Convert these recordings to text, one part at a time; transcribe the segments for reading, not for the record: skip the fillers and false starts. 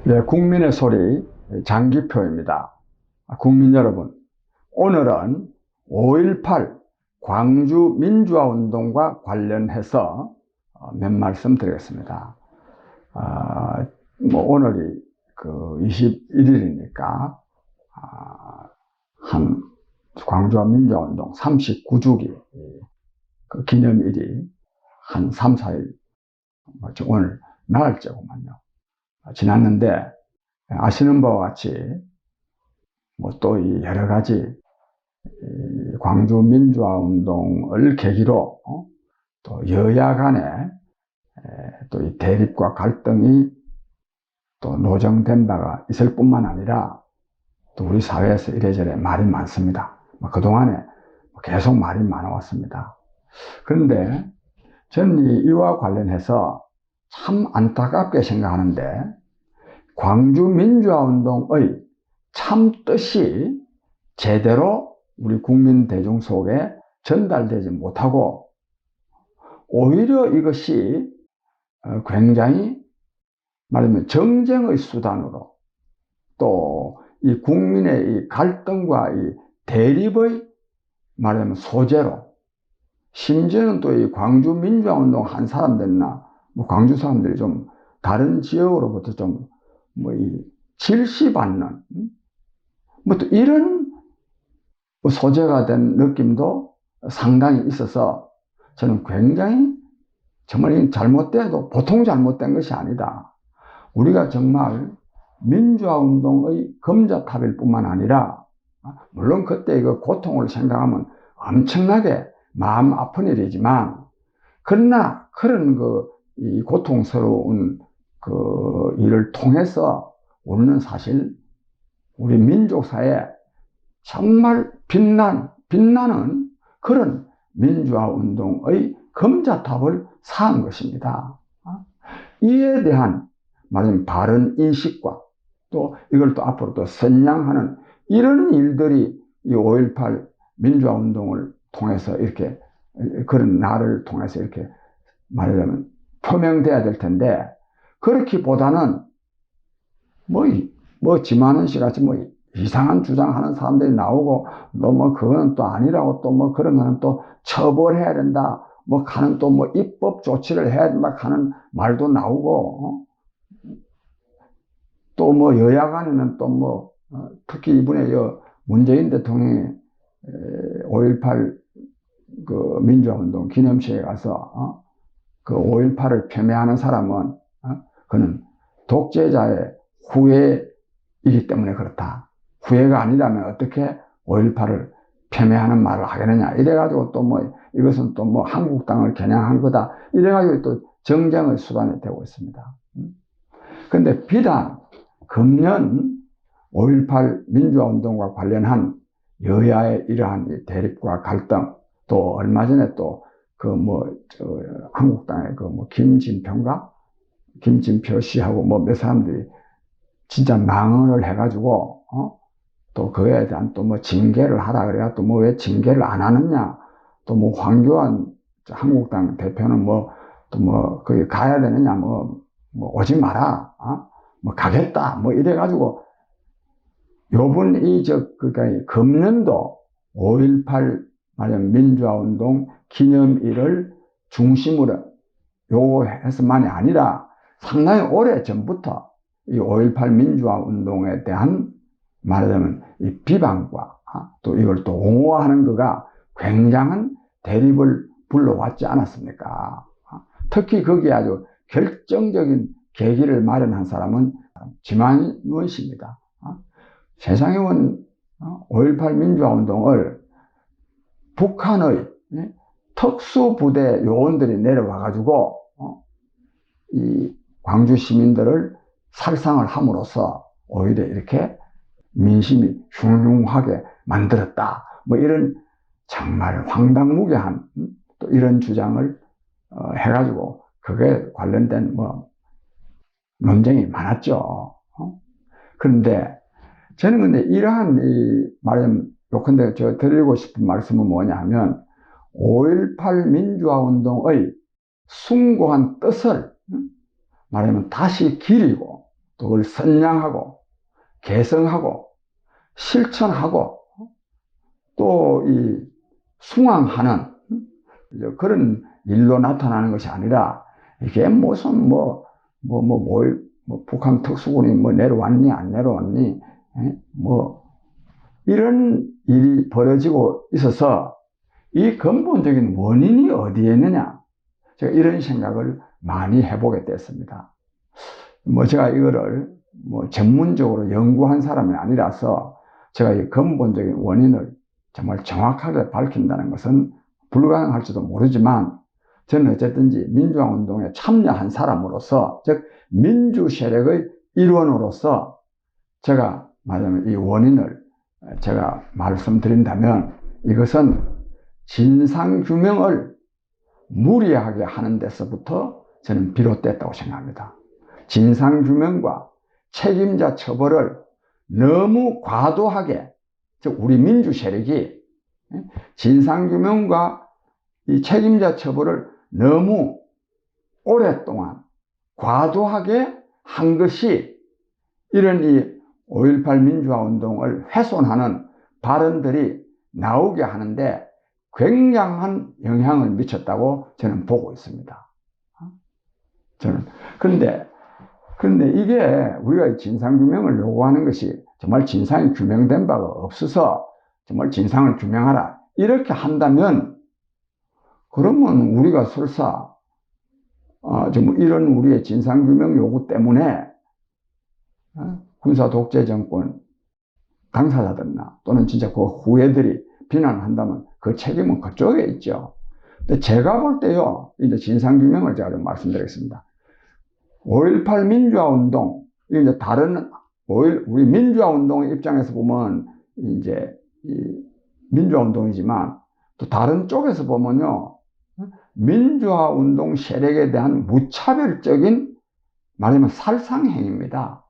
예, 국민의 소리 장기표입니다. 국민 여러분, 오늘은 5.18 광주 민주화운동과 관련해서 몇 말씀 드리겠습니다. 오늘이 그 21일이니까 한 광주와 민주화운동 39주기 그 기념일이 한 3, 4일 오늘 나흘째구만요. 지났는데 아시는 바와 같이 또 이 여러 가지 광주 민주화 운동을 계기로 또 여야 간에 또 이 대립과 갈등이 또 노정된 바가 있을 뿐만 아니라 또 우리 사회에서 이래저래 말이 많습니다. 그동안에 계속 말이 많아왔습니다. 그런데 저는 이와 관련해서 참 안타깝게 생각하는데 광주 민주화 운동의 참 뜻이 제대로 우리 국민 대중 속에 전달되지 못하고 오히려 이것이 굉장히 말하면 정쟁의 수단으로 또 이 국민의 이 갈등과 이 대립의 말하면 소재로 심지어는 또 이 광주 민주화 운동 한 사람들이나 광주 사람들이 좀 다른 지역으로부터 좀 이 질시받는 또 이런 소재가 된 느낌도 상당히 있어서 저는 굉장히 정말 잘못돼도 보통 잘못된 것이 아니다. 우리가 정말 민주화운동의 금자탑일 뿐만 아니라 물론 그때 그 고통을 생각하면 엄청나게 마음 아픈 일이지만 그러나 그런 이 고통스러운 그 일을 통해서 우리는 사실 우리 민족사에 정말 빛나는 그런 민주화운동의 금자탑을 쌓은 것입니다. 이에 대한 말하자면 바른 인식과 또 이걸 또 앞으로 또 선양하는 이런 일들이 이 5.18 민주화운동을 통해서 이렇게 그런 날을 통해서 이렇게 말하자면 표명돼야 될 텐데 그렇기보다는 지 많은 시 같이 이상한 주장하는 사람들이 나오고 그거는 또 아니라고 또 그런 거는 또 처벌해야 된다 가는 또 입법 조치를 해야 된다 하는 말도 나오고 또 여야 간에는 또 특히 이번에 문재인 대통령이 5.18 그 민주화운동 기념식에 가서 그 5.18을 폄훼하는 사람은 그는 독재자의 후예이기 때문에 그렇다. 후예가 아니라면 어떻게 5.18을 폄훼하는 말을 하겠느냐. 이래가지고 또 이것은 또 한국당을 겨냥한 거다. 이래가지고 또 정쟁의 수단이 되고 있습니다. 그런데 비단 금년 5.18 민주화운동과 관련한 여야의 이러한 대립과 갈등 또 얼마 전에 또 한국당의 김진표 씨하고 몇 사람들이 진짜 망언을 해가지고 또 그에 대한 또 징계를 하라 그래가 또 왜 징계를 안 하느냐 또 황교안 한국당 대표는 거기 가야 되느냐 오지 마라 가겠다 이래가지고 요번 그러니까 금년도 5.18 민주화운동 기념일을 중심으로 요해서만이 아니라 상당히 오래 전부터 이 5.18 민주화운동에 대한 말하자면 이 비방과 또 이걸 또 옹호하는 거가 굉장한 대립을 불러왔지 않았습니까? 특히 거기에 아주 결정적인 계기를 마련한 사람은 지만원 씨입니다. 세상에 온 5.18 민주화운동을 북한의 특수부대 요원들이 내려와가지고 이 광주 시민들을 살상을 함으로써 오히려 이렇게 민심이 흉흉하게 만들었다. 이런 정말 황당무계한 또 이런 주장을 해가지고 그게 관련된 논쟁이 많았죠. 그런데 저는 근데 이러한 말하자면 요컨대 제가 드리고 싶은 말씀은 뭐냐 하면 5.18 민주화운동의 숭고한 뜻을 말하자면 다시 기리고 또 그걸 선량하고 개성하고 실천하고 또 이 숭앙하는 그런 일로 나타나는 것이 아니라 이게 무슨 북한 특수군이 내려왔니 안 내려왔니 이런 일이 벌어지고 있어서 이 근본적인 원인이 어디에 있느냐, 제가 이런 생각을 많이 해보게 됐습니다. 제가 이거를 전문적으로 연구한 사람이 아니라서 제가 이 근본적인 원인을 정말 정확하게 밝힌다는 것은 불가능할지도 모르지만, 저는 어쨌든지 민주화운동에 참여한 사람으로서, 즉 민주 세력의 일원으로서 제가 말하자면 이 원인을 제가 말씀드린다면, 이것은 진상규명을 무리하게 하는 데서부터 저는 비롯됐다고 생각합니다. 진상규명과 책임자 처벌을 너무 과도하게, 즉 우리 민주 세력이 진상규명과 이 책임자 처벌을 너무 오랫동안 과도하게 한 것이 이런 이 5.18 민주화운동을 훼손하는 발언들이 나오게 하는데 굉장한 영향을 미쳤다고 저는 보고 있습니다. 그런데 이게 우리가 진상규명을 요구하는 것이 정말 진상이 규명된 바가 없어서 정말 진상을 규명하라 이렇게 한다면, 그러면 우리가 설사 이런 우리의 진상규명 요구 때문에 군사 독재 정권 당사자들이나 또는 진짜 그 후예들이 비난한다면 그 책임은 그쪽에 있죠. 근데 제가 볼 때요, 이제 진상규명을 제가 좀 말씀드리겠습니다. 5.18 민주화운동, 이제 다른 우리 민주화운동의 입장에서 보면 이제 민주화운동이지만, 또 다른 쪽에서 보면요, 민주화운동 세력에 대한 무차별적인, 말하자면 살상행위입니다.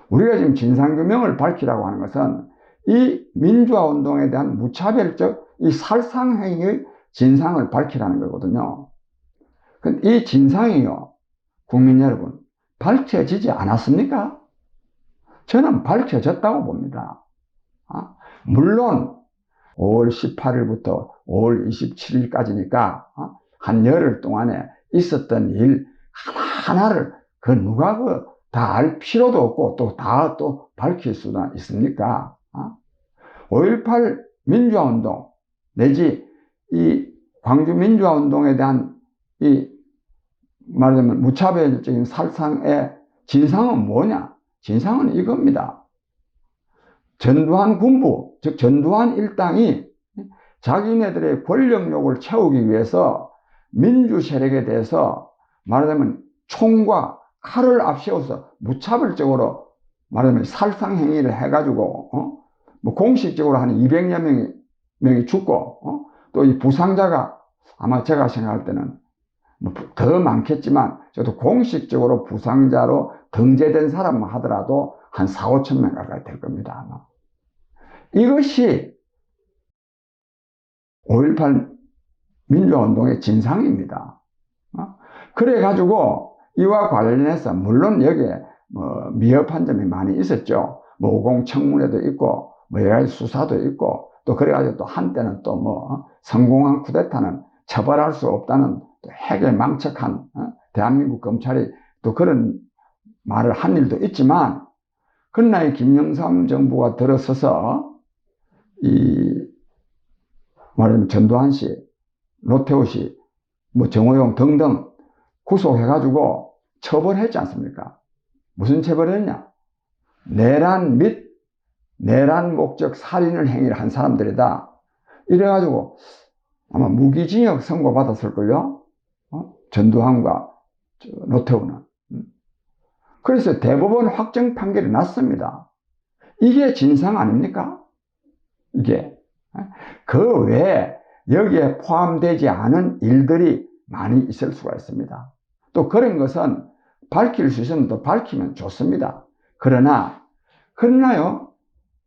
우리가 지금 진상규명을 밝히라고 하는 것은 이 민주화운동에 대한 무차별적 이 살상행위의 진상을 밝히라는 거거든요. 이 진상이요, 국민 여러분, 밝혀지지 않았습니까? 저는 밝혀졌다고 봅니다. 물론 5월 18일부터 5월 27일까지니까 한 열흘 동안에 있었던 일 하나하나를 누가 다 알 필요도 없고 또 다 밝힐 수가 있습니까? 5.18 민주화운동 내지 이 광주 민주화운동에 대한 이 말하자면 무차별적인 살상의 진상은 뭐냐? 진상은 이겁니다. 전두환 군부, 즉 전두환 일당이 자기네들의 권력욕을 채우기 위해서 민주 세력에 대해서 말하자면 총과 칼을 앞세워서 무차별적으로 말하자면 살상행위를 해가지고 공식적으로 한 200여 명이 죽고 또 이 부상자가 아마 제가 생각할 때는 더 많겠지만, 저도 공식적으로 부상자로 등재된 사람만 하더라도 한 4, 5천 명 가까이 될 겁니다. 아마. 이것이 5.18 민주화운동의 진상입니다. 그래가지고 이와 관련해서 물론 여기에 미흡한 점이 많이 있었죠. 5.50 청문회도 있고 여러 가지 수사도 있고, 또 그래가지고 또 한때는 또 성공한 쿠데타는 처벌할 수 없다는 또 핵에 망측한 대한민국 검찰이 또 그런 말을 한 일도 있지만, 그러나 이 김영삼 정부가 들어서서 말하자면 전두환 씨, 노태우 씨, 정호용 등등 구속해가지고 처벌했지 않습니까? 무슨 처벌을 했냐? 내란 및 내란 목적 살인을 행위를 한 사람들이다. 이래가지고 아마 무기징역 선고받았을걸요? 전두환과 노태우는. 그래서 대법원 확정 판결이 났습니다. 이게 진상 아닙니까? 이게. 그 외에 여기에 포함되지 않은 일들이 많이 있을 수가 있습니다. 또 그런 것은 밝힐 수 있으면 또 밝히면 좋습니다. 그러나요,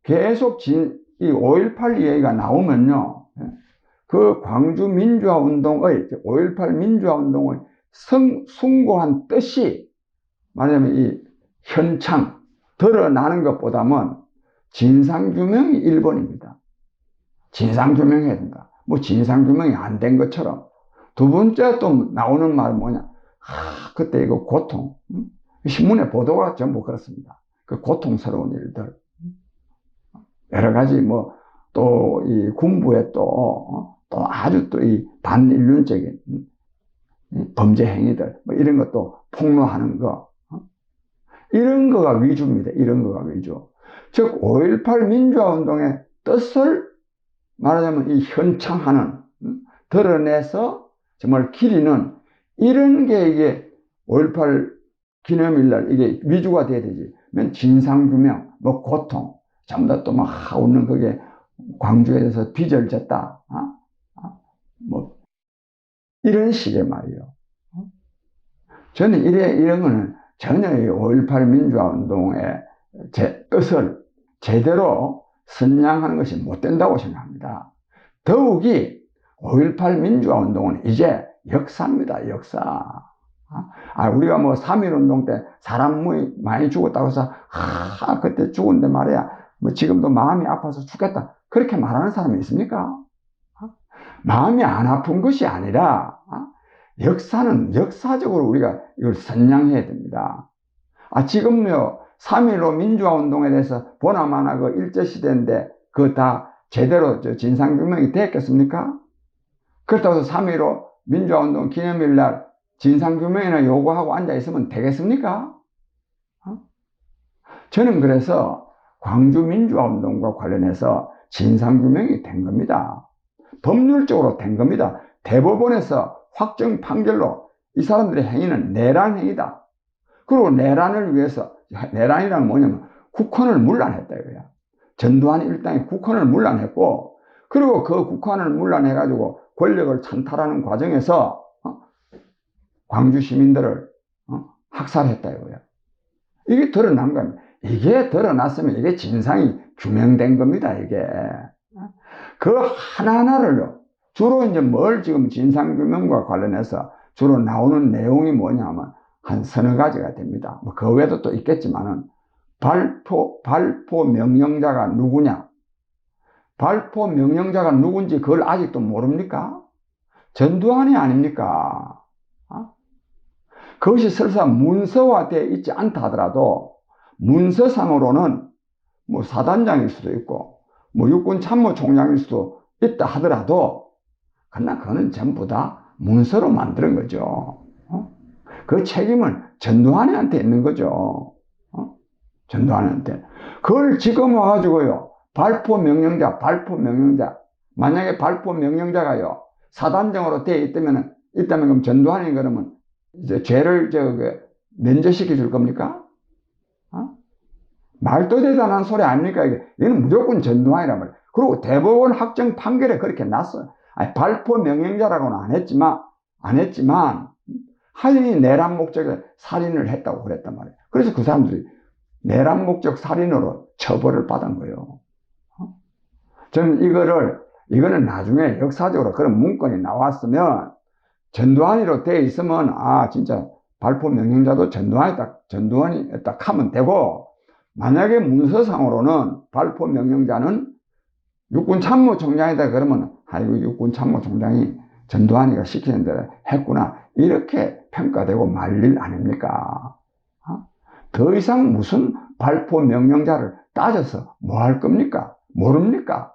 계속 이 5.18 이야기가 나오면요, 그 광주 민주화운동의, 5.18 민주화운동의 숭고한 뜻이, 말하자면 이 현창, 드러나는 것보다는 진상규명이 1번입니다. 진상규명해야 된다. 뭐 진상규명이 안 된 것처럼. 두 번째 또 나오는 말은 뭐냐. 그때 이거 고통. 신문에 보도가 전부 그렇습니다. 그 고통스러운 일들. 여러 가지 뭐 또 이 군부의 또 아주 또 이 반인륜적인 범죄 행위들 뭐 이런 것도 폭로하는 거. 이런 거가 위주입니다. 이런 거가 위주. 즉 5.18 민주화운동의 뜻을 말하자면 이 현창하는 드러내서 정말 기리는 이런 게 이게 5.18 기념일날 이게 위주가 돼야 되지. 진상규명, 뭐 고통, 전부 다 또 막 웃는 그게 광주에서 빚을졌다. 뭐 이런 식의 말이에요. 저는 이런 거는 전혀 5.18 민주화운동의 뜻을 제대로 선양하는 것이 못 된다고 생각합니다. 더욱이 5.18 민주화운동은 이제 역사입니다. 역사. 우리가 뭐 3.1운동 때 사람 많이 죽었다고 해서 그때 죽은데 말이야 뭐 지금도 마음이 아파서 죽겠다 그렇게 말하는 사람이 있습니까? 마음이 안 아픈 것이 아니라 역사는 역사적으로 우리가 이걸 선양해야 됩니다. 지금요 3.15 민주화운동에 대해서 보나마나 그 일제시대인데 그거 다 제대로 진상규명이 됐겠습니까? 그렇다고 해서 3.15 민주화운동 기념일날 진상규명이나 요구하고 앉아있으면 되겠습니까? 저는 그래서 광주 민주화운동과 관련해서 진상규명이 된 겁니다. 법률적으로 된 겁니다. 대법원에서 확정 판결로 이 사람들의 행위는 내란행위다. 그리고 내란을 위해서, 내란이란 뭐냐면 국헌을 문란했다 이거야. 전두환 일당이 국헌을 문란했고, 그리고 그 국헌을 문란해가지고 권력을 찬탈하는 과정에서 광주 시민들을 학살했다 이거야. 이게 드러난 겁니다. 이게 드러났으면 이게 진상이 규명된 겁니다. 이게 그 하나하나를 주로 이제 뭘 지금 진상규명과 관련해서 주로 나오는 내용이 뭐냐면 한 서너 가지가 됩니다. 뭐 그 외에도 또 있겠지만은 발포 명령자가 누구냐? 발포 명령자가 누군지 그걸 아직도 모릅니까? 전두환이 아닙니까? 그것이 설사 문서화되어 있지 않다 하더라도 문서상으로는 뭐 사단장일 수도 있고 뭐 육군 참모총장일 수도 있다 하더라도 그러나 그거는 전부 다 문서로 만드는 거죠. 그 책임은 전두환한테 있는 거죠. 전두환한테. 그걸 지금 와가지고요. 발포 명령자. 만약에 발포 명령자가요. 사단장으로 되어 있다면 그럼 전두환이 그러면 이제 죄를 면제시켜 줄 겁니까? 말도 대단한 소리 아닙니까? 이거는 무조건 전두환이란 말이에요. 그리고 대법원 확정 판결에 그렇게 났어요. 발포 명령자라고는 안 했지만 하인이 내란 목적에 살인을 했다고 그랬단 말이에요. 그래서 그 사람들이 내란 목적 살인으로 처벌을 받은 거예요. 저는 이거는 나중에 역사적으로 그런 문건이 나왔으면 전두환이로 되어 있으면 진짜 발포 명령자도 전두환이 딱 하면 되고, 만약에 문서상으로는 발포 명령자는 육군 참모총장이다 그러면 육군 참모총장이 전두환이가 시키는 대로 했구나 이렇게 평가되고 말 일 아닙니까? 더 이상 무슨 발포 명령자를 따져서 뭐 할 겁니까? 모릅니까?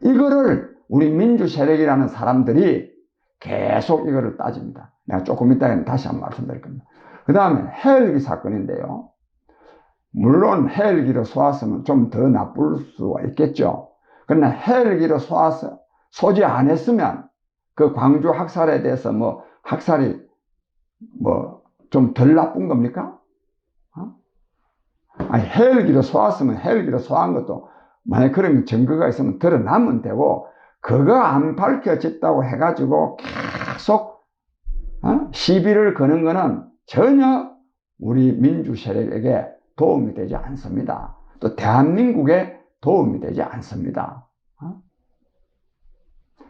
이거를 우리 민주 세력이라는 사람들이 계속 이거를 따집니다. 내가 조금 이따 다시 한번 말씀드릴 겁니다. 그 다음에 해열기 사건인데요. 물론 해열기로 쏘았으면 좀 더 나쁠 수가 있겠죠. 그러나 해열기로 쏘아서 쏘지 않았으면 그 광주 학살에 대해서 뭐 학살이 뭐 좀 덜 나쁜 겁니까? 해열기로 쏘았으면 해열기로 쏘한 것도 만약 그런 증거가 있으면 드러나면 되고, 그거 안 밝혀졌다고 해가지고 계속 시비를 거는 거는 전혀 우리 민주 세력에게 도움이 되지 않습니다. 또 대한민국에 도움이 되지 않습니다.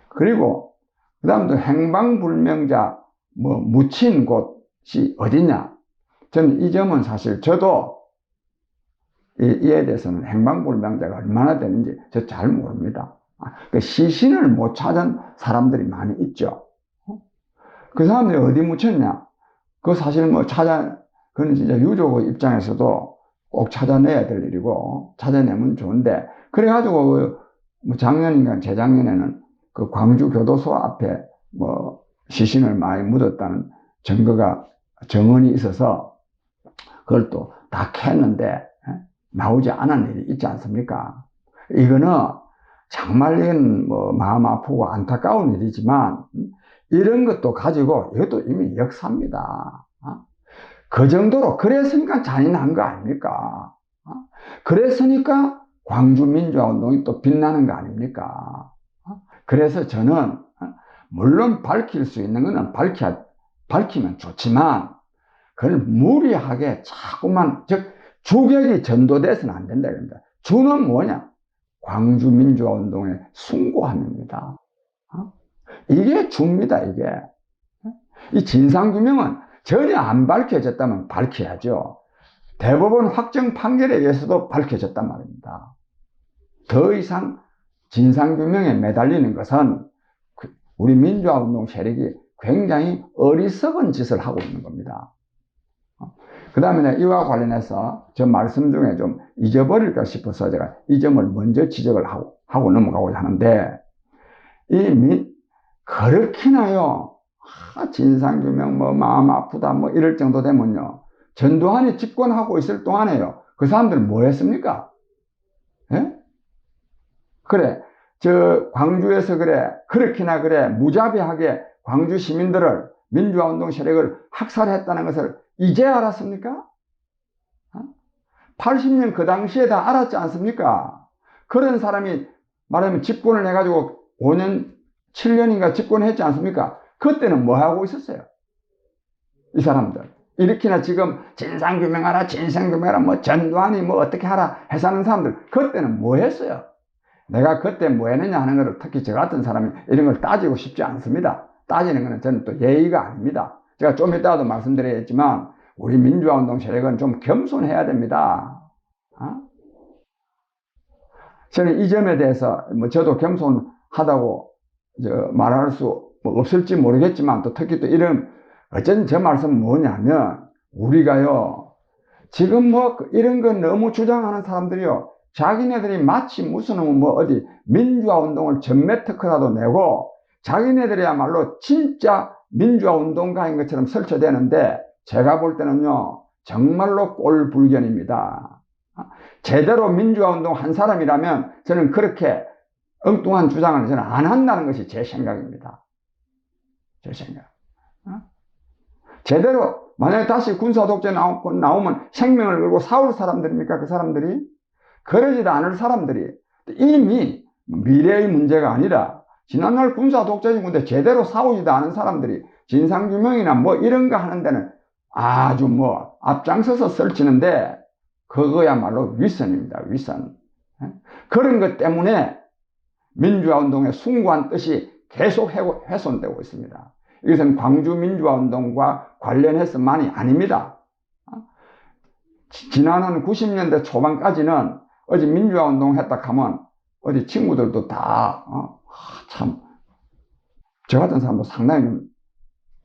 그리고 그 다음 또 행방불명자 묻힌 곳이 어디냐? 저는 이 점은 사실 저도 이에 대해서는 행방불명자가 얼마나 되는지 저 잘 모릅니다. 그 시신을 못 찾은 사람들이 많이 있죠. 그 사람들이 어디 묻혔냐? 그 사실 뭐 그건 진짜 유족의 입장에서도 꼭 찾아내야 될 일이고, 찾아내면 좋은데, 그래가지고, 뭐 작년인가 재작년에는 그 광주 교도소 앞에 뭐 시신을 많이 묻었다는 정언이 있어서, 그걸 또 다 캤는데, 나오지 않은 일이 있지 않습니까? 이거는 정말 이건 뭐 마음 아프고 안타까운 일이지만, 이런 것도 가지고 이것도 이미 역사입니다. 그 정도로 그랬으니까 잔인한 거 아닙니까? 그랬으니까 광주민주화운동이 또 빛나는 거 아닙니까? 그래서 저는 물론 밝힐 수 있는 거는 밝히면 좋지만 그걸 무리하게 자꾸만 즉 주객이 전도돼서는 안 된다 그럽니다. 주는 뭐냐? 광주민주화운동의 숭고함입니다. 이게 주입니다. 이게 이 진상규명은 전혀 안 밝혀졌다면 밝혀야죠. 대법원 확정 판결에 의해서도 밝혀졌단 말입니다. 더 이상 진상규명에 매달리는 것은 우리 민주화운동 세력이 굉장히 어리석은 짓을 하고 있는 겁니다. 그 다음에 이와 관련해서 저 말씀 중에 좀 잊어버릴까 싶어서 제가 이 점을 먼저 지적을 하고 넘어가고자 하는데, 그렇게나요, 진상규명 뭐 마음 아프다 뭐 이럴 정도 되면요, 전두환이 집권하고 있을 동안에요, 그 사람들은 뭐 했습니까? 예? 그래, 광주에서 그렇게나 무자비하게 광주 시민들을, 민주화운동 세력을 학살했다는 것을 이제 알았습니까? 80년 그 당시에 다 알았지 않습니까? 그런 사람이 말하면 집권을 해가지고 5년, 7년인가 집권했지 않습니까? 그때는 뭐 하고 있었어요? 이 사람들. 이렇게나 지금 진상규명하라, 뭐 전두환이 뭐 어떻게 하라 해서 하는 사람들, 그때는 뭐 했어요? 내가 그때 뭐 했느냐 하는 것을 특히 저 같은 사람이 이런 걸 따지고 싶지 않습니다. 따지는 것은 저는 또 예의가 아닙니다. 제가 좀 이따도 말씀드리겠지만 우리 민주화운동 세력은 좀 겸손해야 됩니다. 저는 이 점에 대해서 뭐 저도 겸손하다고 말할 수 없을지 모르겠지만, 또 특히 또 어쨌든 저 말씀은 뭐냐면, 우리가요, 지금 뭐 이런 거 너무 주장하는 사람들이요, 자기네들이 마치 무슨 뭐 어디 민주화운동을 전매 특허라도 내고 자기네들이야말로 진짜 민주화운동가인 것처럼 설쳐대는데, 제가 볼 때는요 정말로 꼴불견입니다. 제대로 민주화운동 한 사람이라면 저는 그렇게 엉뚱한 주장을 저는 안 한다는 것이 제 생각입니다. 제 생각. 제대로 만약에 다시 군사독재 나오면 생명을 걸고 싸울 사람들입니까? 그 사람들이? 그러지도 않을 사람들이 이미 미래의 문제가 아니라 지난날 군사독재 중인데 제대로 싸우지도 않은 사람들이 진상규명이나 뭐 이런 거 하는 데는 아주 뭐 앞장서서 설치는데, 그거야말로 위선입니다. 위선. 그런 것 때문에 민주화운동의 숭고한 뜻이 계속 훼손되고 있습니다. 이것은 광주 민주화운동과 관련해서만이 아닙니다. 지난한 90년대 초반까지는 어디 민주화운동 했다 하면 어디 친구들도 다 참 저 같은 사람도 상당히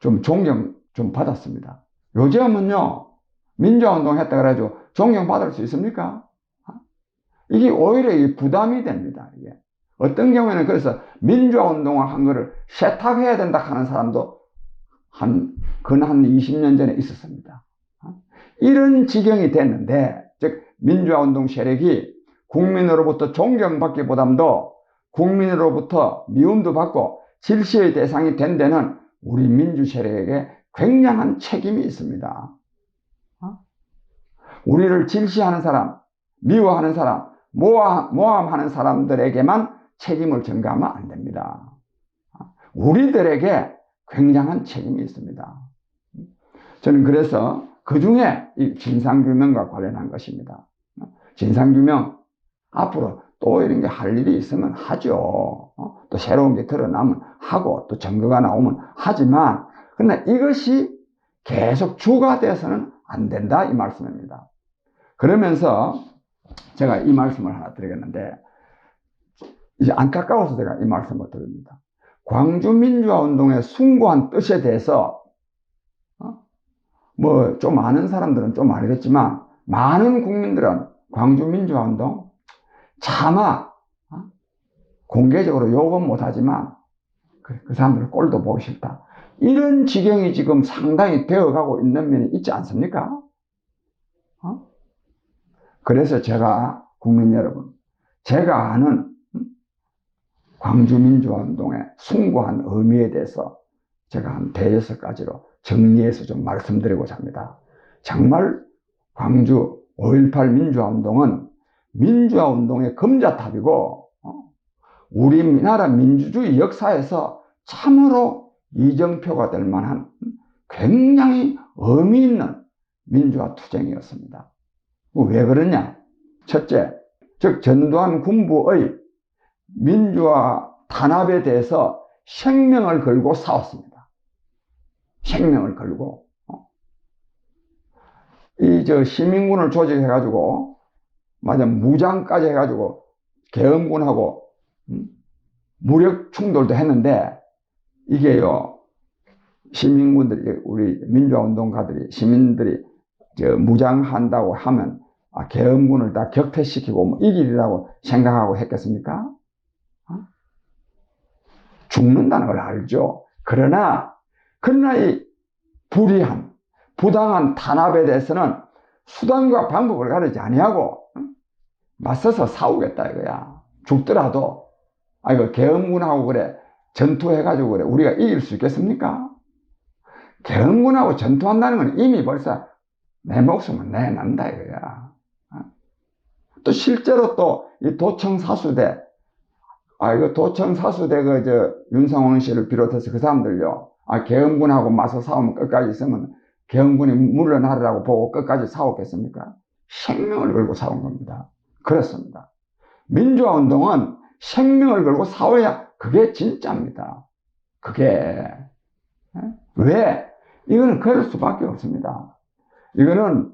좀 존경 좀 받았습니다. 요즘은요, 민주화운동 했다 그래가지고 존경받을 수 있습니까? 이게 오히려 부담이 됩니다. 이게. 어떤 경우에는 그래서 민주화운동을 한 거를 세탁해야 된다 하는 사람도 한 20년 전에 있었습니다. 이런 지경이 됐는데, 즉 민주화운동 세력이 국민으로부터 존경받기보다도 국민으로부터 미움도 받고 질시의 대상이 된 데는 우리 민주 세력에게 굉장한 책임이 있습니다. 우리를 질시하는 사람, 미워하는 사람, 모함하는 사람들에게만 책임을 전가하면 안 됩니다. 우리들에게 굉장한 책임이 있습니다. 저는 그래서 그 중에 이 진상규명과 관련한 것입니다. 진상규명, 앞으로 또 이런 게 할 일이 있으면 하죠. 또 새로운 게 드러나면 하고, 또 증거가 나오면 하지만, 그러나 이것이 계속 주가 돼서는 안 된다 이 말씀입니다. 그러면서 제가 이 말씀을 하나 드리겠는데, 이제 안타까워서 제가 이 말씀을 드립니다. 광주민주화운동의 숭고한 뜻에 대해서 뭐 좀 아는 사람들은 좀 알겠지만 많은 국민들은 광주민주화운동 차마 공개적으로 욕은 못하지만 그 사람들은 꼴도 보기 싫다, 이런 지경이 지금 상당히 되어가고 있는 면이 있지 않습니까? 그래서 제가 국민 여러분, 제가 아는 광주민주화운동의 숭고한 의미에 대해서 제가 한 대여섯 가지로 정리해서 좀 말씀드리고자 합니다. 정말 광주 5.18 민주화운동은 민주화운동의 금자탑이고 우리나라 민주주의 역사에서 참으로 이정표가 될 만한 굉장히 의미 있는 민주화 투쟁이었습니다. 왜 그러냐? 첫째, 즉 전두환 군부의 민주화 탄압에 대해서 생명을 걸고 싸웠습니다. 생명을 걸고 시민군을 조직해가지고 무장까지 해가지고 계엄군하고 무력 충돌도 했는데, 이게요, 시민군들이, 우리 민주화운동가들이, 시민들이 무장한다고 하면 계엄군을 다 격퇴시키고 이길이라고 생각하고 했겠습니까? 죽는다는 걸 알죠. 그러나 이 불의한, 부당한 탄압에 대해서는 수단과 방법을 가리지 아니하고 맞서서 싸우겠다 이거야. 죽더라도 이거 계엄군하고 그래 전투해가지고 그래 우리가 이길 수 있겠습니까? 계엄군하고 전투한다는 건 이미 벌써 내 목숨을 내놓는다 이거야. 또 실제로 또 이 도청사수대, 이거 도청사수대 윤상원 씨를 비롯해서 그 사람들요, 계엄군하고 맞서 싸우면 끝까지 있으면 계엄군이 물러나라고 보고 끝까지 싸웠겠습니까? 생명을 걸고 싸운 겁니다. 그렇습니다. 민주화운동은 생명을 걸고 싸워야 그게 진짜입니다. 그게. 왜? 이거는 그럴 수밖에 없습니다. 이거는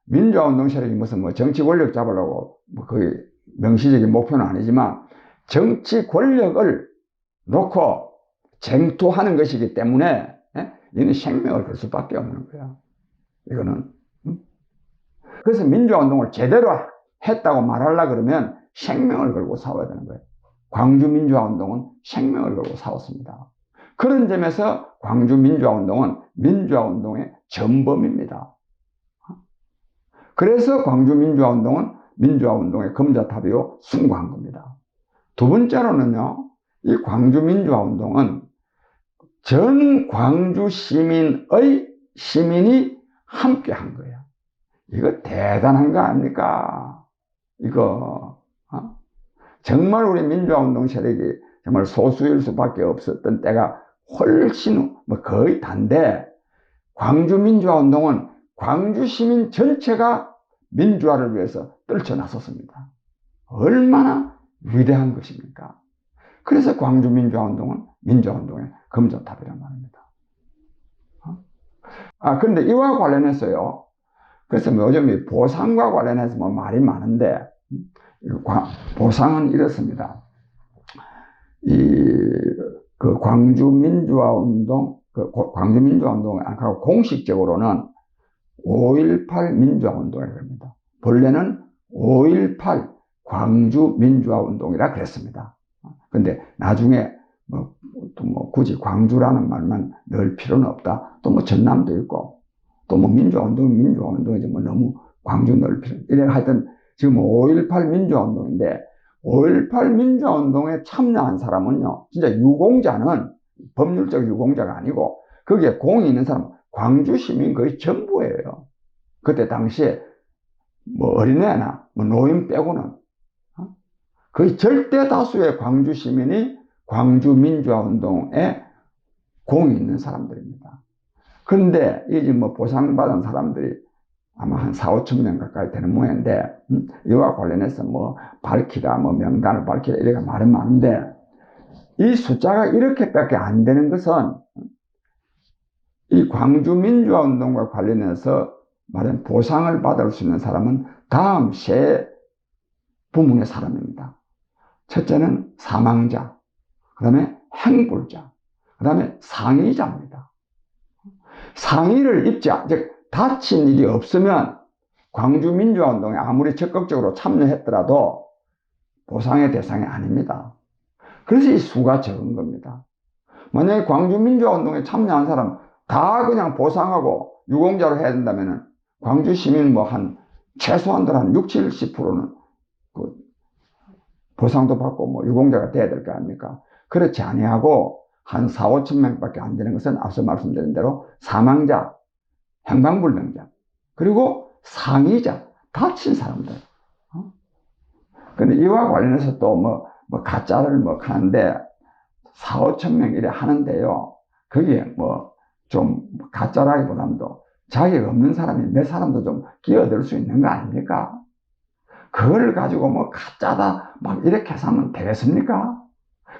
민주화운동 세력이 무슨 정치 권력 잡으려고 거의 명시적인 목표는 아니지만 정치 권력을 놓고 쟁투하는 것이기 때문에 이는 생명을 걸 수밖에 없는 거야. 이거는. 그래서 민주화운동을 제대로 했다고 말하려고 그러면 생명을 걸고 싸워야 되는 거예요. 광주민주화운동은 생명을 걸고 싸웠습니다. 그런 점에서 광주민주화운동은 민주화운동의 전범입니다. 그래서 광주민주화운동은 민주화운동의 금자탑이요 숭고한 겁니다. 두 번째로는요, 이 광주민주화운동은 전 광주 시민이 함께 한 거예요. 이거 대단한 거 아닙니까? 이거 정말 우리 민주화운동 세력이 정말 소수일 수밖에 없었던 때가 훨씬 거의 단데, 광주민주화운동은 광주 시민 전체가 민주화를 위해서 떨쳐나섰습니다. 얼마나 위대한 것입니까? 그래서 광주민주화운동은 민주화운동의 금자탑이란 말입니다. 그런데 이와 관련해서요, 그래서 요즘 이 보상과 관련해서 말이 많은데, 보상은 이렇습니다. 광주민주화운동, 공식적으로는 5.18 민주화운동이라고 합니다. 본래는 5.18 광주민주화운동이라 그랬습니다. 근데 나중에 굳이 광주라는 말만 넣을 필요는 없다. 또 전남도 있고, 또 민주화운동이지 너무 광주 넣을 필요. 이래 하여튼 지금 5.18 민주화운동인데, 5.18 민주화운동에 참여한 사람은요, 진짜 유공자는 법률적 유공자가 아니고, 거기에 공이 있는 사람은 광주 시민 거의 전부예요. 그때 당시에 어린애나 노인 빼고는 거의 절대 다수의 광주 시민이 광주 민주화운동에 공이 있는 사람들입니다. 그런데 이제 보상받은 사람들이 아마 한 4,5천 명 가까이 되는 모양인데, 이와 관련해서 밝히라, 명단을 밝히라, 이렇게 말은 많은데, 이 숫자가 이렇게밖에 안 되는 것은 이 광주 민주화운동과 관련해서 말하면 보상을 받을 수 있는 사람은 다음 세 부문의 사람입니다. 첫째는 사망자, 그 다음에 행불자, 그 다음에 상의자입니다. 상의를 입지, 즉 다친 일이 없으면 광주민주화운동에 아무리 적극적으로 참여했더라도 보상의 대상이 아닙니다. 그래서 이 수가 적은 겁니다. 만약에 광주민주화운동에 참여한 사람 다 그냥 보상하고 유공자로 해야 된다면 광주 시민 최소한들 한 60, 70%는 그 보상도 받고 유공자가 돼야 될 거 아닙니까? 그렇지 아니하고 한 4, 5천 명밖에 안 되는 것은 앞서 말씀드린 대로 사망자, 행방불명자, 그리고 상의자, 다친 사람들. 근데 이와 관련해서 또 가짜를 하는데 4, 5천 명 이래 하는데요. 그게 좀 가짜라기보다도 자격 없는 사람이 몇 사람도 좀 끼어들 수 있는 거 아닙니까? 그걸 가지고 가짜다 이렇게 해서 하면 되겠습니까?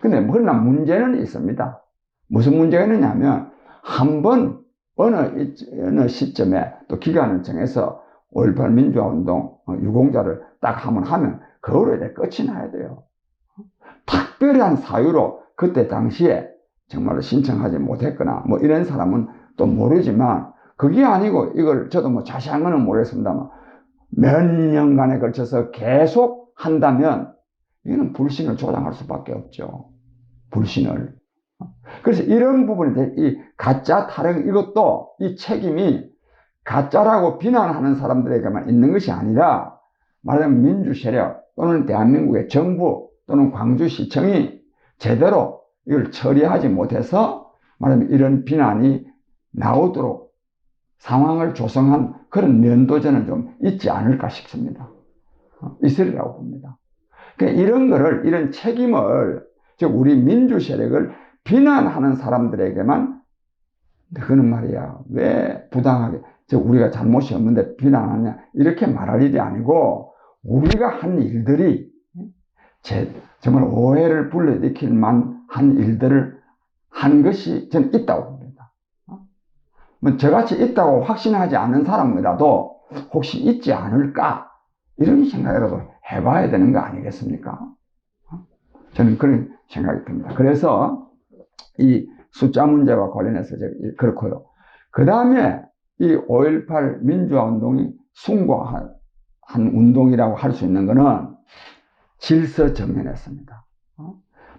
근데 그러나 문제는 있습니다. 무슨 문제가 있느냐면 한번 어느 시점에 또 기간을 정해서 5.18 민주화운동 유공자를 딱 한번 하면 그거로 이제 끝이 나야 돼요. 특별한 사유로 그때 당시에 정말로 신청하지 못했거나 이런 사람은 또 모르지만 그게 아니고 이걸 저도 자세한 거는 모르겠습니다만 몇 년간에 걸쳐서 계속 한다면 이거는 불신을 조장할 수밖에 없죠. 불신을. 그래서 이런 부분에 이 가짜 타령 이것도 이 책임이 가짜라고 비난하는 사람들에게만 있는 것이 아니라 말하자면 민주세력 또는 대한민국의 정부 또는 광주시청이 제대로 이걸 처리하지 못해서 말하자면 이런 비난이 나오도록 상황을 조성한 그런 면도전은 좀 있지 않을까 싶습니다. 있으리라고 봅니다. 그러니까 이런 책임을, 즉 우리 민주세력을 비난하는 사람들에게만 그는 말이야 왜 부당하게 즉 우리가 잘못이 없는데 비난하냐 이렇게 말할 일이 아니고 우리가 한 일들이 정말 오해를 불러일으킬 만한 일들을 한 것이 저는 있다고 봅니다. 저같이 있다고 확신하지 않는 사람이라도 혹시 있지 않을까 이런 생각이라도 해봐야 되는 거 아니겠습니까? 저는 그런 생각이 듭니다. 그래서 이 숫자 문제와 관련해서 그렇고요. 그 다음에 이 5.18 민주화운동이 숭고한 운동이라고 할 수 있는 것은 질서정연했습니다.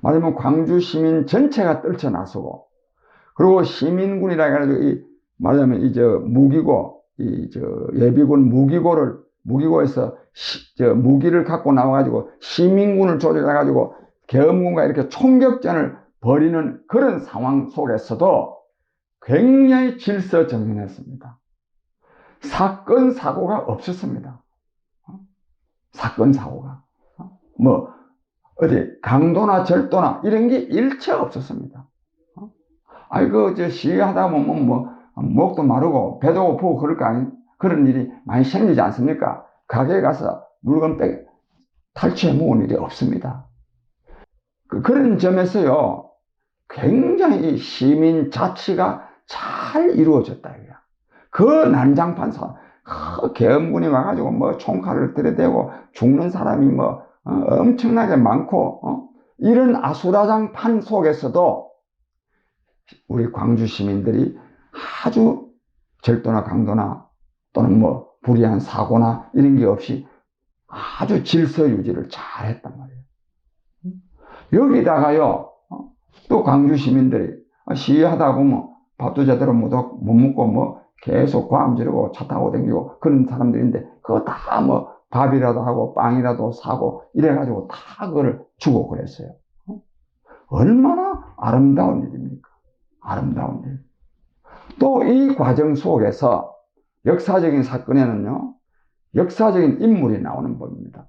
말하자면 광주 시민 전체가 떨쳐나서고 그리고 시민군이라 해가지고 말하자면 무기고 예비군 무기고에서 무기를 갖고 나와가지고 시민군을 조직해가지고 계엄군과 이렇게 총격전을 벌이는 그런 상황 속에서도 굉장히 질서정연했습니다. 사건 사고가 없었습니다. 사건 사고가 어디 강도나 절도나 이런 게 일체 없었습니다. 시위하다 보면 목도 마르고 배도 고프고 그런 일이 많이 생기지 않습니까? 가게에 가서 물건 탈취해 먹은 일이 없습니다. 그런 점에서요, 굉장히 시민 자치가 잘 이루어졌다. 그 난장판 계엄군이 와가지고 총칼을 들이대고 죽는 사람이 엄청나게 많고 이런 아수라장판 속에서도 우리 광주 시민들이 아주 절도나 강도나 또는 불의한 사고나 이런 게 없이 아주 질서 유지를 잘 했단 말이에요. 여기다가요 또 광주 시민들이 시위하다 보면 밥도 제대로 못 먹고 계속 과음 지르고 차 타고 다니고 그런 사람들인데 그거 다 밥이라도 하고 빵이라도 사고 이래가지고 다 그걸 주고 그랬어요. 얼마나 아름다운 일입니까? 아름다운 일. 또 이 과정 속에서 역사적인 사건에는요, 역사적인 인물이 나오는 법입니다.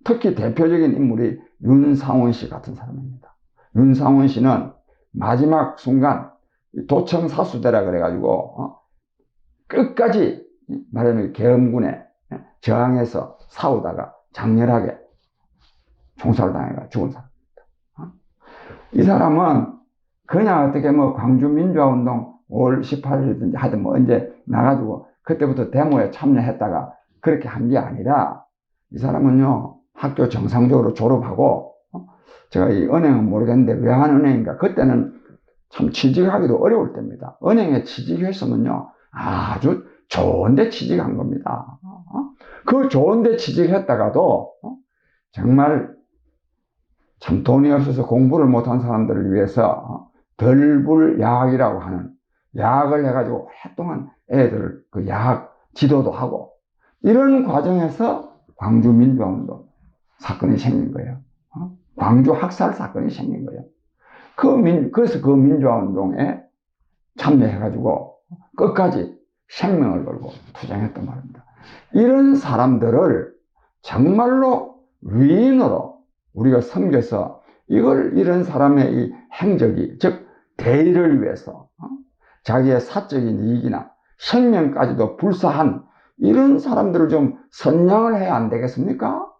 특히 대표적인 인물이 윤상원 씨 같은 사람입니다. 윤상원 씨는 마지막 순간 도청 사수대라 그래가지고 끝까지 말하자면 계엄군에 저항해서 싸우다가 장렬하게 총살을 당해가 죽은 사람입니다. 이 사람은 그냥 어떻게 광주 민주화운동 5월 18일이든지 하여튼 언제 나가지고 그때부터 데모에 참여했다가 그렇게 한 게 아니라 이 사람은요, 학교 정상적으로 졸업하고, 제가 이 은행은 모르겠는데 왜 한 은행인가? 그때는 참 취직하기도 어려울 때입니다. 은행에 취직했으면요, 아주 좋은데 취직한 겁니다. 그 좋은데 취직했다가도 정말 참 돈이 없어서 공부를 못한 사람들을 위해서 덜불야학이라고 하는 야학을 해가지고 오랫동안 애들을 그 야학 지도도 하고 이런 과정에서 광주 민주화운동 사건이 생긴 거예요. 광주 학살 사건이 생긴 거예요. 그래서 그 민주화운동에 참여해가지고 끝까지 생명을 걸고 투쟁했단 말입니다. 이런 사람들을 정말로 위인으로 우리가 섬겨서 이런 사람의 이 행적이, 즉 대의를 위해서 자기의 사적인 이익이나 생명까지도 불사한 이런 사람들을 좀 선양을 해야 안 되겠습니까?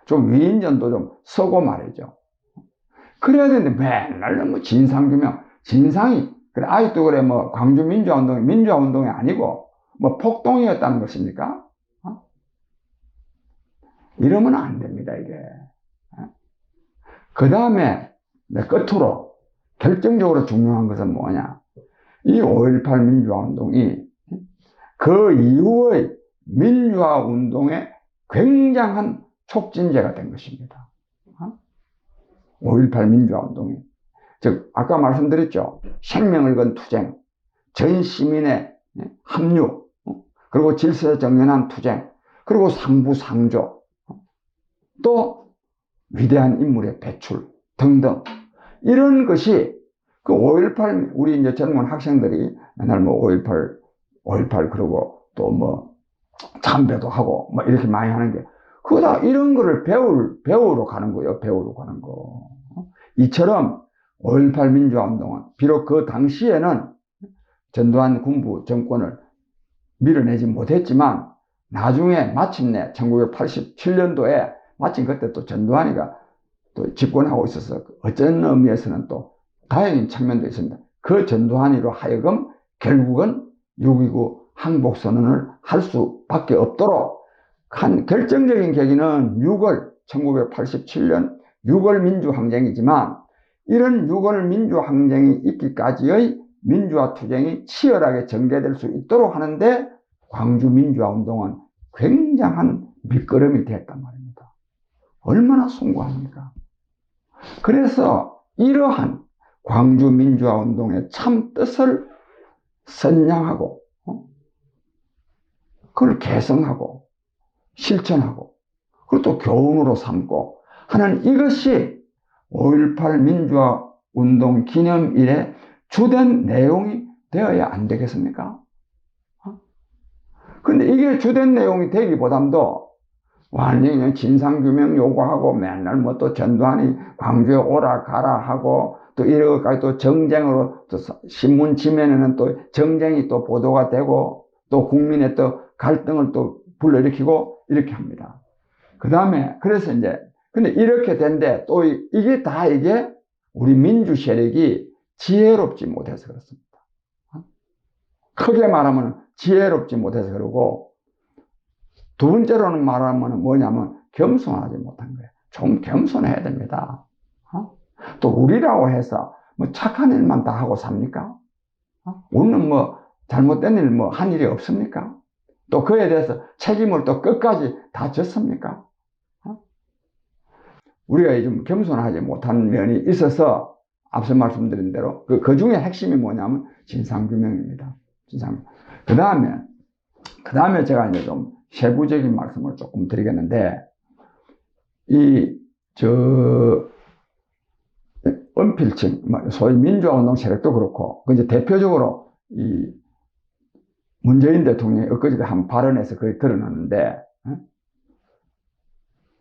좀 위인전도 좀 서고 말이죠. 그래야 되는데 맨날 뭐 진상규명, 진상이, 그래, 아직도 그래, 뭐, 광주 민주화운동이 아니고, 뭐, 폭동이었다는 것입니까? 이러면 안 됩니다, 이게. 그 다음에, 끝으로, 결정적으로 중요한 것은 뭐냐. 이 5.18 민주화운동이 그 이후의 민주화운동의 굉장한 촉진제가 된 것입니다. 5.18 민주화운동이. 즉, 아까 말씀드렸죠. 생명을 건 투쟁, 전 시민의 합류, 그리고 질서 정연한 투쟁, 그리고 상부상조, 또 위대한 인물의 배출 등등. 이런 것이 그 5.18, 우리 이제 젊은 학생들이 맨날 뭐 5.18 그러고 또 뭐 참배도 하고 뭐 이렇게 많이 하는 게, 그거 다 이런 거를 배우러 가는 거예요. 배우러 가는 거. 이처럼 5.18 민주화운동은 비록 그 당시에는 전두환 군부 정권을 밀어내지 못했지만 나중에 마침내 1987년도에 마침 그때 또 전두환이가 또 집권하고 있어서 어쩐 의미에서는 또 다행인 측면도 있습니다. 그 전두환이로 하여금 결국은 6.29 항복선언을 할 수밖에 없도록 한 결정적인 계기는 1987년 6월 민주항쟁이지만 이런 6월 민주항쟁이 있기까지의 민주화 투쟁이 치열하게 전개될 수 있도록 하는데 광주 민주화운동은 굉장한 밑거름이 됐단 말입니다. 얼마나 숭고합니까? 그래서 이러한 광주 민주화운동의 참 뜻을 선양하고 그걸 개성하고 실천하고 그리고 또 교훈으로 삼고 하는 이것이 5.18 민주화운동 기념일의 주된 내용이 되어야 안 되겠습니까? 근데 이게 주된 내용이 되기보담도 완전히 진상규명 요구하고 맨날 뭐 또 전두환이 광주에 오라 가라 하고 또 이러고까지 또 정쟁으로 또 신문 지면에는 또 정쟁이 또 보도가 되고 또 국민의 또 갈등을 또 불러일으키고 이렇게 합니다. 그 다음에 그래서 이제 근데 이렇게 된데 또 이게 다 이게 우리 민주 세력이 지혜롭지 못해서 그렇습니다. 크게 말하면 지혜롭지 못해서 그러고 두 번째로는 말하면 뭐냐면 겸손하지 못한 거예요. 좀 겸손해야 됩니다. 또 우리라고 해서 뭐 착한 일만 다 하고 삽니까? 우리는 뭐 잘못된 일 뭐 한 일이 없습니까? 또 그에 대해서 책임을 또 끝까지 다 졌습니까? 우리가 좀 겸손하지 못한 면이 있어서 앞서 말씀드린 대로 그 중에 핵심이 뭐냐면 진상규명입니다. 진상. 그 다음에 제가 이제 좀 세부적인 말씀을 조금 드리겠는데, 은필층, 소위 민주화운동 세력도 그렇고, 이제 대표적으로 이 문재인 대통령이 엊그제 한 발언에서 그게 드러났는데,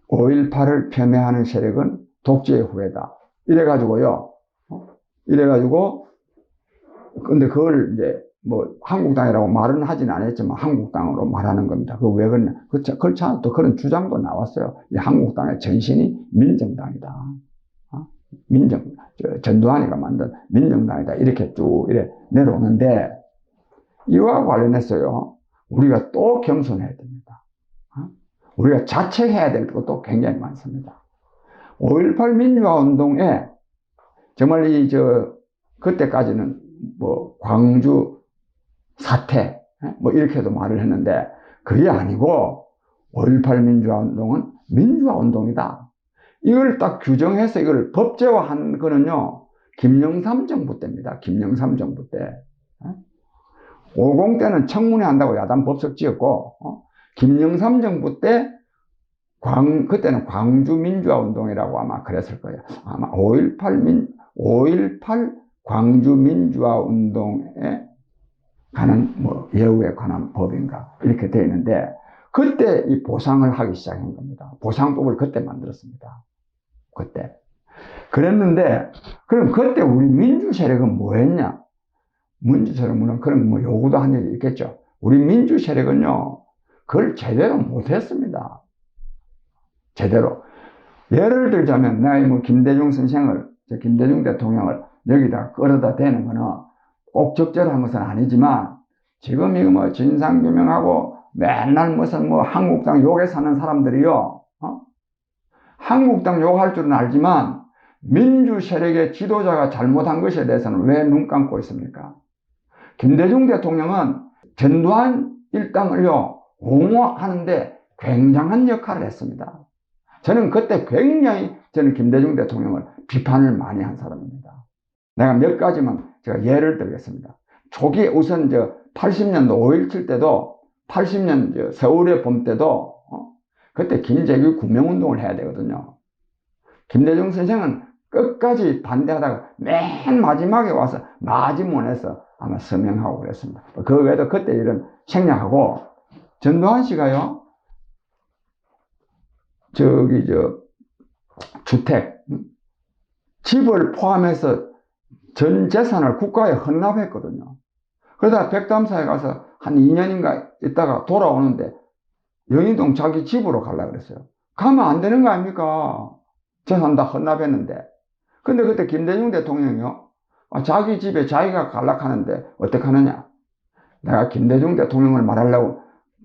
5.18을 폄훼하는 세력은 독재의 후예다. 이래가지고요, 근데 그걸 이제 뭐 한국당이라고 말은 하진 않았지만 한국당으로 말하는 겁니다. 그 왜 그러냐? 그렇지 않아 또 그런 주장도 나왔어요. 이 한국당의 전신이 민정당이다. 전두환이가 만든 민정당이다. 이렇게 쭉 이래 내려오는데 이와 관련해서요, 우리가 또 겸손해야 됩니다. 우리가 자책해야 될 것도 굉장히 많습니다. 5.18 민주화 운동에 정말 그때까지는 뭐 광주 사태 뭐 이렇게도 말을 했는데, 그게 아니고 5.18 민주화 운동은 민주화 운동이다. 이걸 딱 규정해서 이걸 법제화한 거는요, 김영삼 정부 때입니다. 김영삼 정부 때. 50 때는 청문회 한다고 야단 법석 지었고, 김영삼 정부 때 그때는 광주 민주화 운동이라고 아마 그랬을 거예요. 아마 5.18 광주 민주화 운동에 관한 뭐 예우에 관한 법인가 이렇게 되어 있는데, 그때 이 보상을 하기 시작한 겁니다. 보상법을 그때 만들었습니다. 그때. 그랬는데, 그럼 그때 우리 민주 세력은 뭐 했냐? 민주 세력은 그런 뭐 요구도 한 일이 있겠죠. 우리 민주 세력은요, 그걸 제대로 못 했습니다. 제대로. 예를 들자면, 내가 뭐 김대중 대통령을 여기다 끌어다 대는 거는 꼭 적절한 것은 아니지만, 지금 이거 뭐 진상규명하고 맨날 무슨 뭐 한국당 욕에 사는 사람들이요, 한국당 욕할 줄은 알지만 민주 세력의 지도자가 잘못한 것에 대해서는 왜 눈 감고 있습니까? 김대중 대통령은 전두환 일당을요, 옹호하는데 굉장한 역할을 했습니다. 저는 그때 굉장히 김대중 대통령을 비판을 많이 한 사람입니다. 내가 몇 가지만 제가 예를 들겠습니다. 초기에 우선 80년도 5.17 때도, 80년 서울의 봄 때도, 그때 김재규 구명운동을 해야 되거든요. 김대중 선생은 끝까지 반대하다가 맨 마지막에 와서 마지못해서 아마 서명하고 그랬습니다. 그 외에도 그때 일은 생략하고, 전두환 씨가요, 주택, 집을 포함해서 전 재산을 국가에 헌납했거든요. 그러다가 백담사에 가서 한 2년인가 있다가 돌아오는데 영희동 자기 집으로 가려고 그랬어요. 가면 안 되는 거 아닙니까? 재산 다 헌납했는데. 근데 그때 김대중 대통령이요, 자기 집에 자기가 갈락하는데 어떻게 하느냐? 내가 김대중 대통령을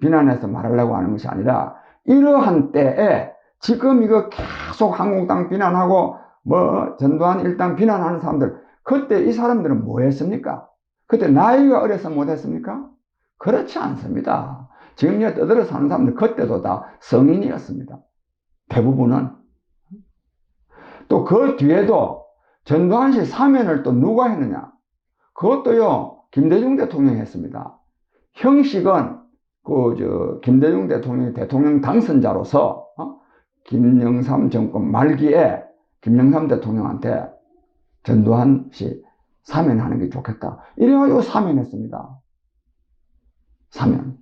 비난해서 말하려고 하는 것이 아니라, 이러한 때에 지금 이거 계속 한국당 비난하고 뭐 전두환 일당 비난하는 사람들, 그때 이 사람들은 뭐 했습니까? 그때 나이가 어려서 못 했습니까? 그렇지 않습니다. 지금 떠들어 사는 사람들 그때도 다 성인이었습니다. 대부분은. 또 그 뒤에도 전두환 씨 사면을 또 누가 했느냐? 그것도요, 김대중 대통령이 했습니다. 형식은 김대중 대통령이 대통령 당선자로서 김영삼 정권 말기에 김영삼 대통령한테 전두환 씨 사면하는 게 좋겠다, 이래가지고 사면했습니다. 사면.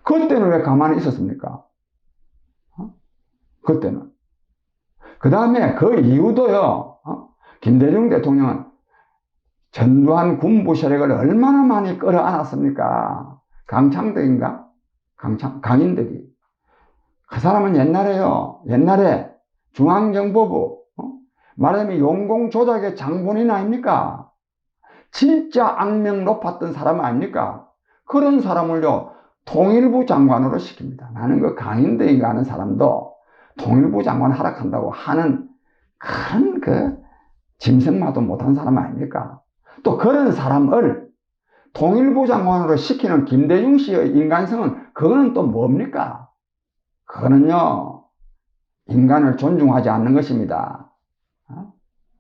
그때는 왜 가만히 있었습니까? 그때는. 그 다음에 그 이후도요, 김대중 대통령은 전두환 군부 세력을 얼마나 많이 끌어안았습니까? 강창덕인가? 강인덕이. 그 사람은 옛날에 중앙정보부, 말하자면 용공 조작의 장본인 아닙니까? 진짜 악명 높았던 사람 아닙니까? 그런 사람을요, 통일부 장관으로 시킵니다. 나는 그 강인덕인가 하는 사람도 통일부 장관 하락한다고 하는 그런 짐승마도 못한 사람 아닙니까? 또 그런 사람을 통일부 장관으로 시키는 김대중 씨의 인간성은, 그거는 또 뭡니까? 그거는요, 인간을 존중하지 않는 것입니다.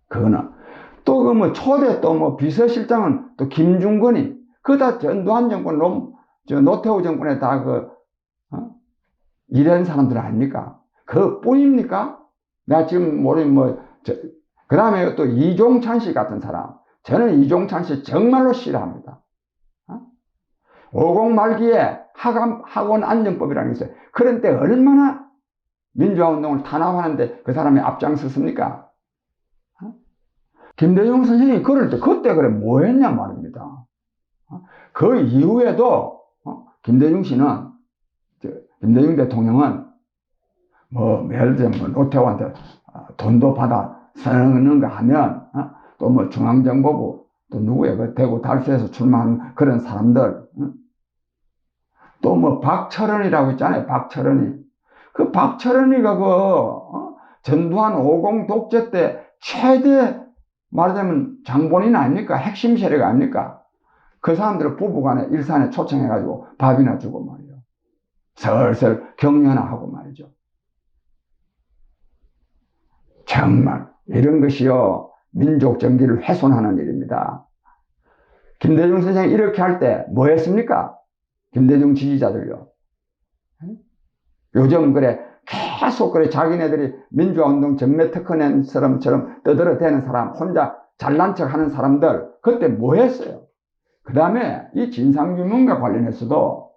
그거는. 또 초대 비서실장은 또 김중건이, 다 전두환 정권, 노태우 정권에 다 일한 사람들 아닙니까? 그 뿐입니까? 내가 지금 그 다음에 또 이종찬 씨 같은 사람. 저는 이종찬 씨 정말로 싫어합니다. 50 말기에 학원 안정법이라는 게 있어요. 그런 때 얼마나 민주화운동을 탄압하는데 그 사람이 앞장섰습니까? 김대중 선생님이 그럴 때 그때 뭐 했냐 말입니다. 그 이후에도 김대중 대통령은 예를 들면 노태우한테 돈도 받아 쓰는가 하면, 또 중앙정보부 또 누구야? 그 대구 달서에서 출마한 그런 사람들. 또 뭐 박철원이라고 있잖아요. 박철원이. 그 박철원이가 전두환 5.50 독재 때 최대 말하자면 장본인 아닙니까? 핵심 세력 아닙니까? 그 사람들을 부부간에 일산에 초청해가지고 밥이나 주고 말이죠. 슬슬 격려나 하고 말이죠. 정말 이런 것이요 민족 정기를 훼손하는 일입니다. 김대중 선생이 이렇게 할 때 뭐 했습니까? 김대중 지지자들요. 요즘 그래 계속 그래 자기네들이 민주화운동 전매 특허낸 사람처럼 떠들어대는 사람, 혼자 잘난 척 하는 사람들, 그때 뭐 했어요? 그 다음에 이 진상규명과 관련해서도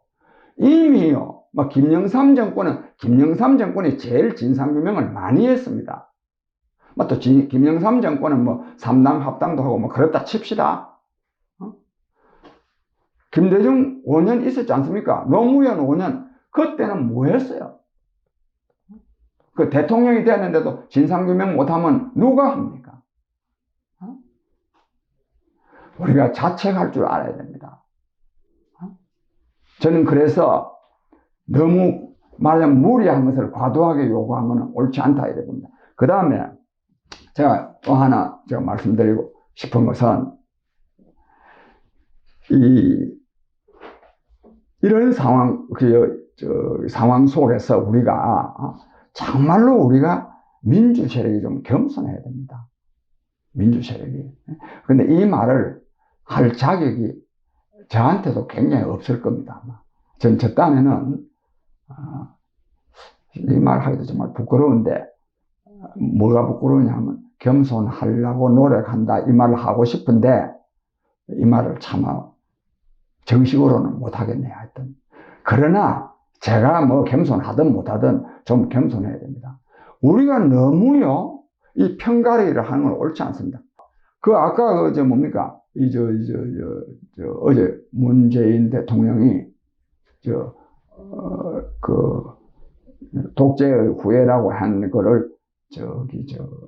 이미요, 김영삼 정권이 제일 진상규명을 많이 했습니다. 또 김영삼 정권은 삼당 합당도 하고 그랬다 칩시다. 김대중 5년 있었지 않습니까? 노무현 5년, 그때는 뭐 했어요? 그 대통령이 됐는데도 진상규명 못하면 누가 합니까? 우리가 자책할 줄 알아야 됩니다. 저는 그래서 너무 말하자면 무리한 것을 과도하게 요구한 것은 옳지 않다 이래 봅니다. 그 다음에 제가 또 하나 제가 말씀드리고 싶은 것은 이런 상황 속에서 우리가 정말로 우리가 민주 세력이 좀 겸손해야 됩니다. 민주 세력이. 근데 이 말을 할 자격이 저한테도 굉장히 없을 겁니다. 전 저 딴에는 이 말 하기도 정말 부끄러운데 뭐가 부끄러우냐면 겸손하려고 노력한다 이 말을 하고 싶은데 이 말을 차마 정식으로는 못하겠네 하여튼. 그러나 제가 겸손하든 못하든 좀 겸손해야 됩니다. 우리가 너무요 이 편가르기를 하는 건 옳지 않습니다. 아까 뭡니까 어제 문재인 대통령이 독재의 후예라고 한 거를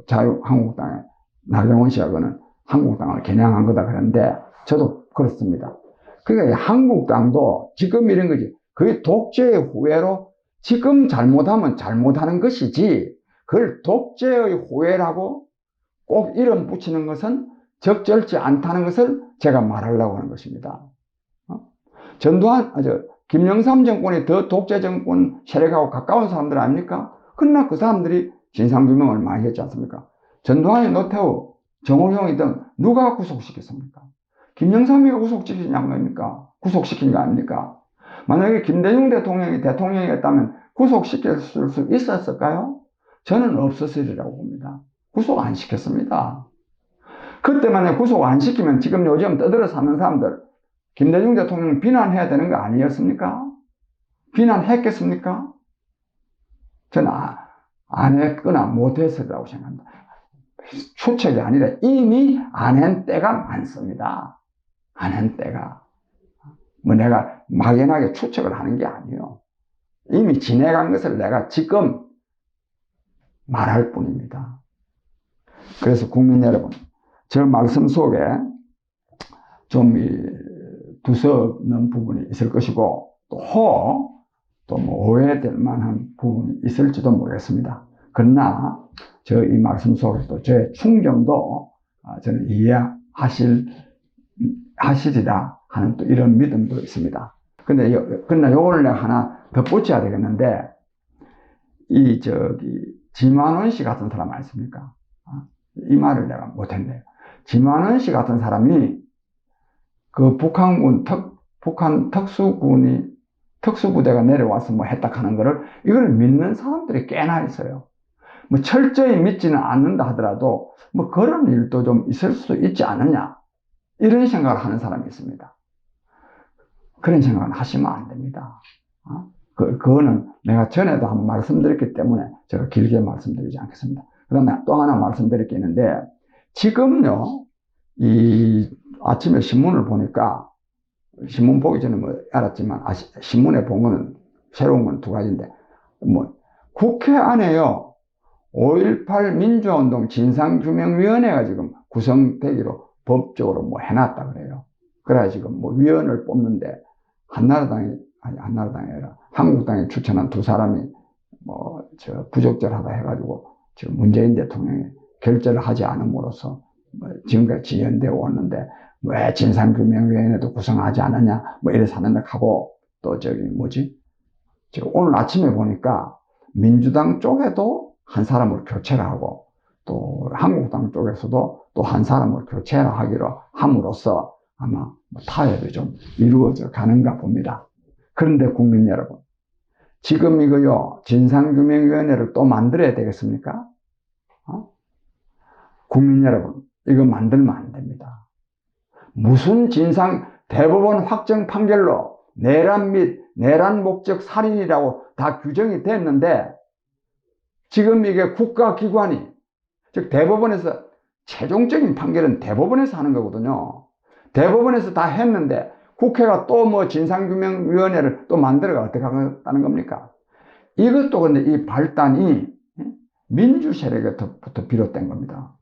자유한국당의 나경원 씨가 그는 한국당을 겨냥한 거다 그러는데 저도 그렇습니다. 그러니까 한국당도 지금 이런 거지. 그 독재의 후예로 지금 잘못하면 잘못하는 것이지 그걸 독재의 후예라고 꼭 이름 붙이는 것은 적절치 않다는 것을 제가 말하려고 하는 것입니다. 김영삼 정권이 더 독재 정권 세력하고 가까운 사람들 아닙니까? 그러나 그 사람들이 진상규명을 많이 했지 않습니까? 전두환이 노태우, 정호영이 등 누가 구속시켰습니까? 김영삼이가 구속시킨 겁니까? 구속시킨 거 아닙니까? 만약에 김대중 대통령이 대통령이었다면 구속시켰을 수 있었을까요? 저는 없었으리라고 봅니다. 구속 안 시켰습니다. 그때만에 구속 안 시키면 지금 요즘 떠들어 사는 사람들 김대중 대통령 비난해야 되는 거 아니었습니까? 비난했겠습니까? 저는 안 했거나 못했으리라고 생각합니다. 추측이 아니라 이미 안 한 때가 많습니다. 안 한 때가. 내가 막연하게 추측을 하는 게 아니에요. 이미 지내간 것을 내가 지금 말할 뿐입니다. 그래서 국민 여러분, 저 말씀 속에 좀 두서없는 부분이 있을 것이고 또 오해될 만한 부분이 있을지도 모르겠습니다. 그러나 저 이 말씀 속에서도 저의 충정도 저는 이해하시리라 하는 또 이런 믿음도 있습니다. 그러나 요거를 내가 하나 덧붙여야 되겠는데 지만원 씨 같은 사람 아니십니까? 이 말을 내가 못했네요. 지만원 씨 같은 사람이 그 북한 특수부대가 내려와서 했다 하는 거를 이걸 믿는 사람들이 꽤나 있어요. 철저히 믿지는 않는다 하더라도 그런 일도 좀 있을 수 있지 않느냐 이런 생각을 하는 사람이 있습니다. 그런 생각은 하시면 안 됩니다. 그거는 내가 전에도 한번 말씀드렸기 때문에 제가 길게 말씀드리지 않겠습니다. 그 다음에 또 하나 말씀드릴 게 있는데 지금요 아침에 신문을 보니까 신문 보기 전에 알았지만 신문에 본 거는 새로운 건 두 가지인데 국회 안에요 5.18 민주화운동 진상규명위원회가 지금 구성되기로 법적으로 뭐 해놨다 그래요. 그래 지금 뭐 위원을 뽑는데 한나라당이 아니라 한국당이 추천한 두 사람이 뭐 저 부적절하다 해가지고 지금 문재인 대통령이 결재를 하지 않음으로써 뭐 지금까지 지연되어 왔는데 왜 진상규명위원회도 구성하지 않느냐 뭐 이래서 하는데 하고 또 저기 뭐지 지금 오늘 아침에 보니까 민주당 쪽에도 한 사람을 교체를 하고 또 한국당 쪽에서도 또 한 사람을 교체를 하기로 함으로써 아마 뭐 타협이 좀 이루어져 가는가 봅니다. 그런데 국민 여러분, 지금 이거요 진상규명위원회를 또 만들어야 되겠습니까? 국민 여러분, 이거 만들면 안 됩니다. 무슨 대법원 확정 판결로 내란 및 내란 목적 살인이라고 다 규정이 됐는데 지금 이게 국가기관이 즉 대법원에서 최종적인 판결은 대법원에서 하는 거거든요. 대법원에서 다 했는데 국회가 또 뭐 진상규명위원회를 또 만들어가 어떻게 하겠다는 겁니까? 이것도 근데 이 발단이 민주 세력부터 비롯된 겁니다.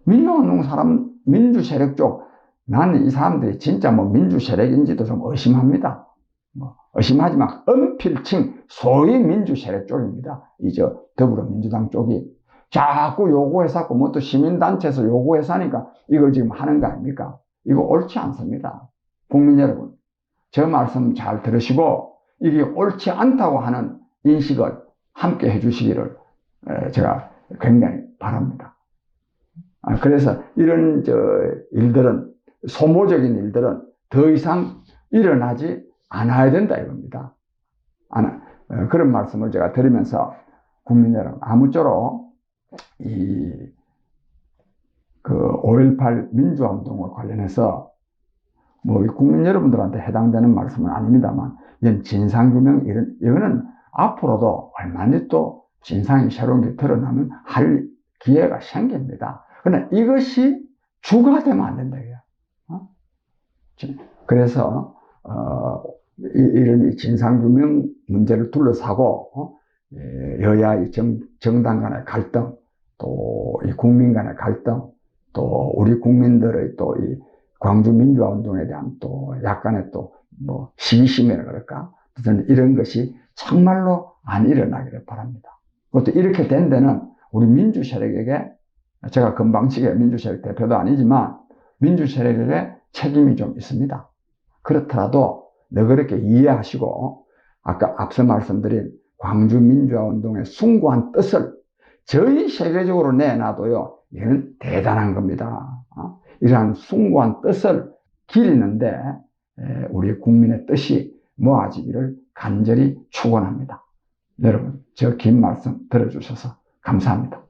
민주운동 사람, 민주 세력 쪽, 나는 이 사람들이 진짜 뭐 민주 세력인지도 좀 의심합니다. 뭐 의심하지만 은필칭 소위 민주 세력 쪽입니다. 이저 더불어민주당 쪽이 자꾸 요구해서 뭐 또 시민단체에서 요구해서 하니까 이걸 지금 하는 거 아닙니까? 이거 옳지 않습니다. 국민 여러분, 저 말씀 잘 들으시고 이게 옳지 않다고 하는 인식을 함께 해주시기를 제가 굉장히 바랍니다. 그래서 이런 일들은 소모적인 일들은 더 이상 일어나지 않아야 된다 이겁니다. 그런 말씀을 제가 드리면서 국민 여러분, 아무쪼록 그 5.18 민주화운동과 관련해서 뭐 국민 여러분들한테 해당되는 말씀은 아닙니다만 이건 진상규명 이거는 앞으로도 얼마나 또 진상이 새로운 게 드러나면 할 기회가 생깁니다. 그러나 이것이 주가 되면 안 된다 이거야. 그래서 이런 진상규명 문제를 둘러싸고 여야 정당 간의 갈등, 또 이 국민 간의 갈등, 또 우리 국민들의 또 이 광주 민주화 운동에 대한 또 약간의 또 뭐 시기심이라 그럴까? 저는 이런 것이 정말로 안 일어나기를 바랍니다. 그것도 이렇게 된 데는 우리 민주 세력에게, 제가 건방지게 민주 세력 대표도 아니지만 민주 세력에게 책임이 좀 있습니다. 그렇더라도 너그럽게 이해하시고 아까 앞서 말씀드린 광주 민주화 운동의 숭고한 뜻을 저희 세계적으로 내놔도요, 이건 대단한 겁니다. 이러한 숭고한 뜻을 기리는데 우리 국민의 뜻이 모아지기를 간절히 축원합니다. 여러분, 저 긴 말씀 들어주셔서 감사합니다.